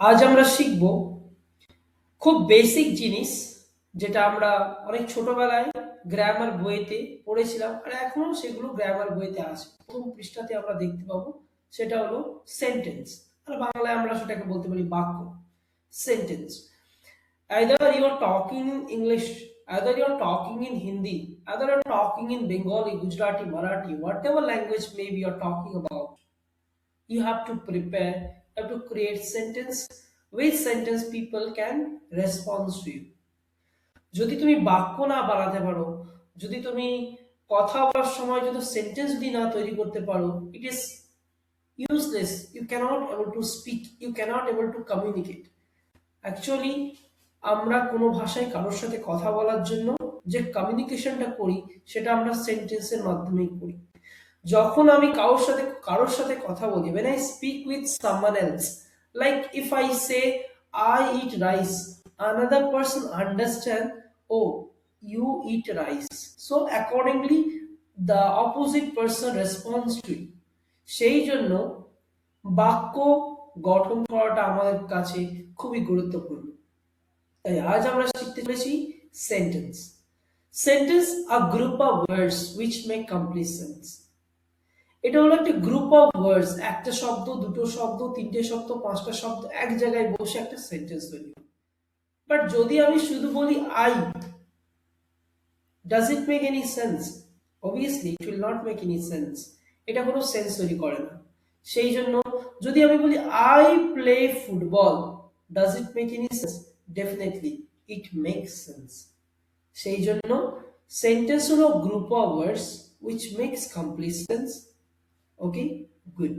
আজ আমরা শিখব খুব বেসিক জিনিস, যেটা আমরা অনেক ছোটবেলায় গ্রামার বইতে পড়েছিলাম আর এখনো সেগুলো গ্রামার বইতে আছে। প্রথম পৃষ্ঠাতে আমরা দেখতে পাবো সেটা হলো সেন্টেন্স, আর বাংলায় আমরা সেটাকে বলতে পারি বাক্য। Sentence, either you're talking in English, either you're talking in Hindi, either you're talking in Bengali, Gujarati, Marathi, whatever language maybe you're talking about, you have to prepare, you have to create sentence, which sentence people can respond to you. যদি তুমি বাক্য না বানাতে পারো, যদি তুমি কথা বলার সময় যদি সেন্টেন্স যদি না তৈরি করতে পারো, it is useless. You cannot able to speak, you cannot able to communicate. Actually আমরা কোনো ভাষায় কারোর সাথে কথা বলার জন্য যে কমিউনিকেশনটা করি সেটা আমরা সেন্টেন্সের মাধ্যমেই করি। যখন আমি কারোর সাথে কথা বলি, when I speak with someone else, like if I say I eat rice, another person understand, oh, you eat rice, so accordingly the opposite person responds to you. সেই জন্য বাক্য গঠন করাটা আমাদের কাছে খুবই গুরুত্বপূর্ণ। তাই আজ আমরা শিখতে চলেছি sentence. Sentence a group of words which make complete sense. এটা হলো একটা গ্রুপ অফ ওয়ার্ডস, একটা শব্দ, দুটো শব্দ, তিনটে শব্দ, পাঁচটা শব্দ এক জায়গায় বসে একটা সেন্টেন্স তৈরি হয়। বাট যদি আমি শুধু বলি I, does it make any sense? Obviously it will not make any sense. এটা কোনো সেন্স তৈরি করে না। সেই জন্য যদি আমি বলি I play football, does it make any sense? Definitely it makes sense. সেই জন্য সেন্টেন্স হলো group of words which makes complete sense. Okay, good.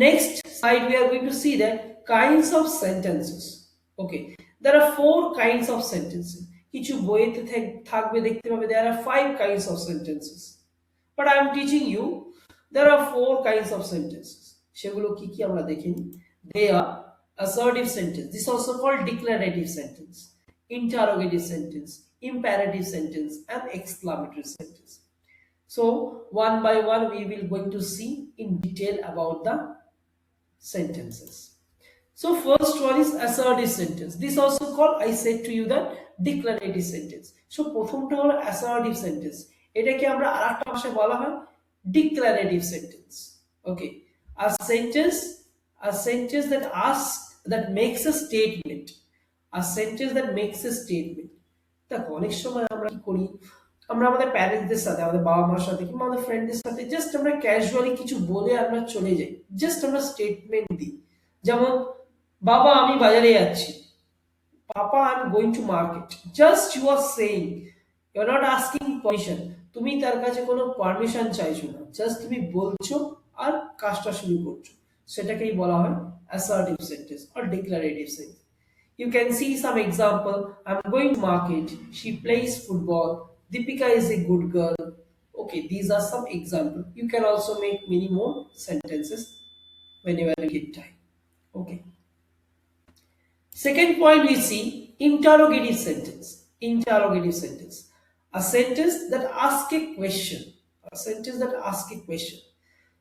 Next slide we are going to see that kinds of sentences. Okay, there are 4 kinds of sentences. কিছু বইতে থাকবে দেখতে পাবে there are 5 kinds of sentences, but I am teaching you there are 4 kinds of sentences. সেগুলো কি কি আমরা দেখিনি। They are assertive sentence, this is also called declarative sentence, interrogative sentence, imperative sentence, and exclamatory sentence. So one by one we will going to see in detail about the sentences. So first one is assertive sentence, this also called, I said to you, that declarative sentence. So প্রথমটা হলো assertive sentence, এটাকে আমরা আরেকটা ভাষায় বলা হয় declarative sentence. Okay, a sentence that asks, that makes a statement, a sentence that makes a statement. দেখো অনেক সময় আমরা কি করি, আমরা আমাদের প্যারেন্টসদের সাথে, আমাদের বাবা মার সাথে কিংবা আমাদের ফ্রেন্ডদের সাথে জাস্ট আমরা ক্যাজুয়ালি কিছু বলে আমরা চলে যাই, জাস্ট আমরা স্টেটমেন্ট দিই। যেমন বাবা আমি বাজারে যাচ্ছি, papa I am going to market, just you are saying, you are not asking permission. তুমি তার কাছে কোনো পারমিশন চাইছো না, জাস্ট তুমি বলছো আর কাজটা শুরু করছো। সেটাকেই বলা হয় assertive sentence or declarative sentence. You can see some example. I'm going to market. She plays football. Deepika is a good girl. Okay, these are some examples. You can also make many more sentences whenever you get time. Okay. Second point we see interrogative sentence. Interrogative sentence. A sentence that asks a question. A sentence that asks a question.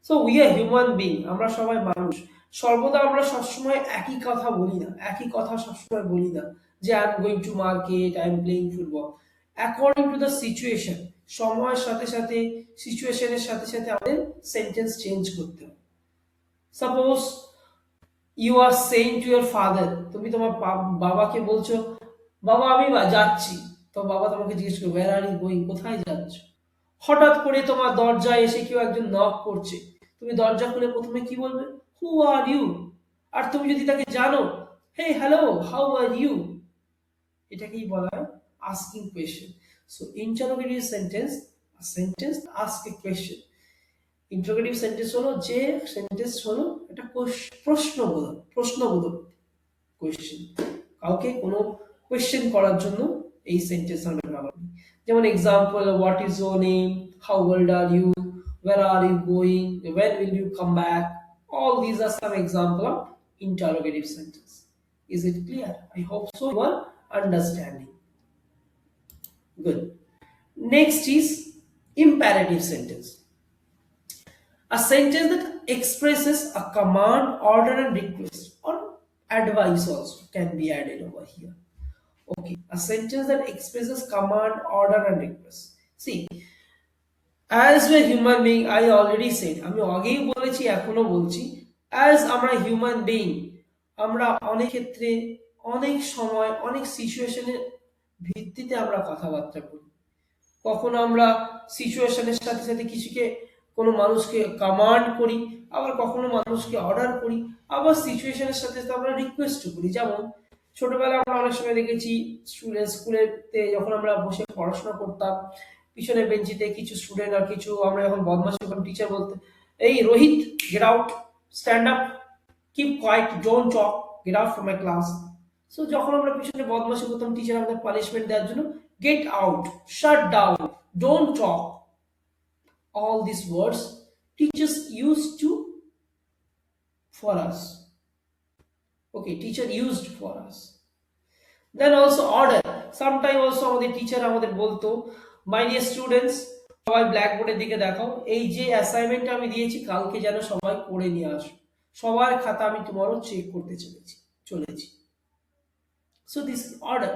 So we are human being. আমরা সবাই মানুষ। সর্বদা আমরা সবসময় একই কথা বলি না, একই কথা সবসময় বলি না যে I am going to market, I am playing football. According to the situation, সময়ের সাথে সাথে, সিচুয়েশনের সাথে সাথে আমাদের সেন্টেন্স চেঞ্জ করতে হবে। Suppose you are saying to your father, তুমি তোমার বাবাকে বলছো বাবা আমি যাচ্ছি, তো বাবা তোমাকে জিজ্ঞেস করবে ওয়্যার আর ইউ গোয়িং, কোথায় যাচ্ছ? হঠাৎ করে তোমার দরজায় এসে কেউ একজন নক করছে, তুমি দরজা খুলে প্রথমে কি বলবে? হু আর ইউ। আর তুমি যদি তাকে জানো, hey hello how are you, এটাকেই বলা হয় asking question. So interrogative sentence, sentence ask a question. Interrogative sentence হলো যে সেন্টেন্স হলো একটা প্রশ্নবোধক কোয়েশ্চেন, কাউকে কোনো কোয়েশ্চেন করার জন্য এই সেন্টেন্স আমরা ব্যবহার করি। যেমন example, what is your name, how old are you, where are you going, when will you come back? All these are some example of interrogative sentence. Is it clear? I hope so you are understanding. Good. Next is imperative sentence. A sentence that expresses a command, order and request, or advice also can be added over here. Okay, a sentence that expresses command, order, and request. See, as a human being, I already said, আমি আগেই বলেছি এখনো বলছি, as আমরা human being, আমরা অনেক ক্ষেত্রে, অনেক সময়, অনেক সিচুয়েশনের ভিত্তিতে আমরা কথাবার্তা বলি। কখনো আমরা সিচুয়েশনের সাথে সাথে কিছুকে, কোনো মানুষকে কমান্ড করি, আবার কখনো মানুষকে অর্ডার করি, আবার সিচুয়েশনের সাথে সাথে আমরা রিকোয়েস্ট করি। যেমন ছোটবেলায় আমরা অনেক সময় দেখেছি স্কুলেতে যখন আমরা বসে পড়াশোনা করতাম, পিছনে বেঞ্চিতে কিছু স্টুডেন্ট আর কিছু আমরা যখন বদমাশি করতাম, টিচার বলতে, এই Rohit, get out, stand up, keep quiet, don't talk, get out from my class. So যখন আমরা পিছনে বদমাশি করতাম, টিচার আমাদের পানিশমেন্ট দেওয়ার জন্য get out, shut down, don't talk. All these words teachers used to for us. Okay, teacher used for us. Then also order. Sometime also আমাদের teacher আমাদের বলতো, my dear students, সবাই ব্ল্যাকবোর্ডের দিকে দেখাও, এই যে অ্যাসাইনমেন্ট আমি দিয়েছি কালকে যেন সবাই করে নিয়ে আসো, সবার খাতা আমি তোমারও চেক করতে চলেছি। So this order.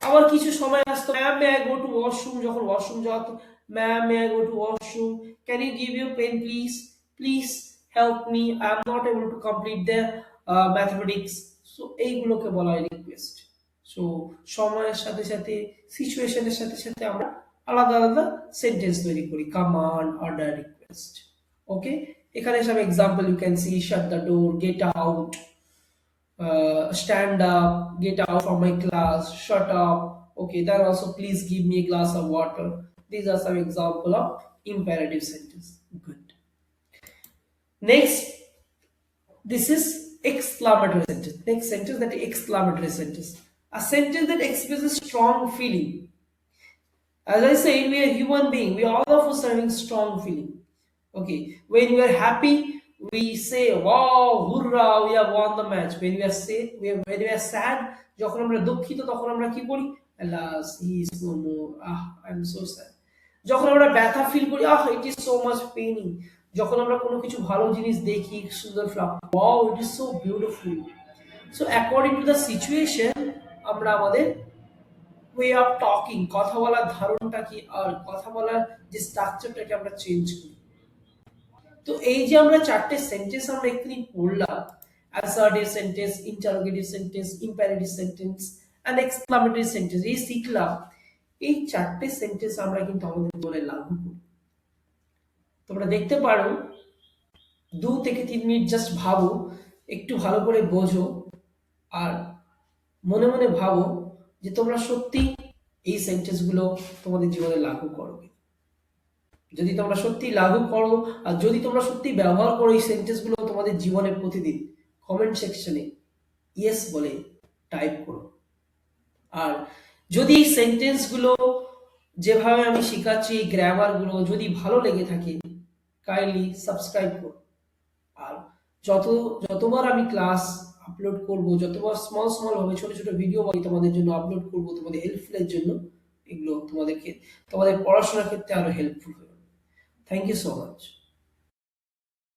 আবার কিছু সময় আসতো, ma'am may I go to washroom, যখন ওয়াশরুম যাওয়া হতো, ma'am may I go to washroom, can you give your pen please, please help me, I am not able to complete the mathematics. So এইগুলোকে বলা হয় request. So সময়ের সাথে সাথে, সিচুয়েশনের সাথে সাথে আমরা আলাদা আলাদা সেন্টেন্স তৈরি করি, কমান্ড, অর্ডার, রিকোয়েস্ট। ওকে, এখানে সব example you can see, shut the door, get out, stand up, get out from my class, shut up. Okay, then also please give me a glass of water. These are some example of imperative sentence. Good. Next, this is exclamatory sentence. Next sentence, that is exclamatory sentence. A sentence that expresses strong feeling. As I said, we are human being. We all of us are having strong feeling. Okay, when we are happy, we say wow, hurrah, we have won the match. When we are when we are sad, যখন আমরা দুঃখিত তখন আমরা কি করি, alas he is no more, I am so sad. যখন আমরা ব্যথা ফিল করি, it is so much paining. যখন আমরা কোনো কিছু ভালো জিনিস দেখি, সুন্দর flower, wow, it is so beautiful. So according to the situation, আমরা আমাদের ওয়ে অফ টকিং, কথা বলার ধারণটা কি, আর কথা বলার যে স্ট্রাকচারটাকে আমরা চেঞ্জ করি। তো এই যে আমরা চারটে সেন্টেন্স আমরা এক্ষুনি পড়লাম, assertive sentence, interrogative sentence, imperative sentence and exclamatory sentence, এই শিখলাম, এই চারটে সেন্টেন্স আমরা কিন্তু আমাদের জীবনে লাগু করি। তোমরা দেখতে পারো, 2 থেকে 3 মিনিট জাস্ট ভাবো, একটু ভালো করে বোঝো, আর মনে মনে ভাবো যে তোমরা সত্যি এই সেন্টেন্স গুলো তোমাদের জীবনে লাগু করো। যদি তোমরা সত্যি লাগু করো, আর যদি তোমরা সত্যি ব্যবহার করো এই সেন্টেন্স গুলো তোমাদের জীবনে প্রতিদিন, কমেন্ট সেকশনে ইয়েস বলে টাইপ করো। আর যদি এই সেন্টেন্স গুলো যেভাবে আমি শেখাচ্ছি, এই গ্রামার গুলো যদি ভালো লেগে থাকে, কাইন্ডলি সাবস্ক্রাইব করো। আর যতবার আমি ক্লাস আপলোড করব, যতবার স্মল ভাবে ছোট ছোট ভিডিও বানিয়ে তোমাদের জন্য আপলোড করব, তোমাদের হেল্পফুলের জন্য, এগুলো তোমাদের পড়াশোনার ক্ষেত্রে আরো হেল্পফুল হবে। Thank you so much.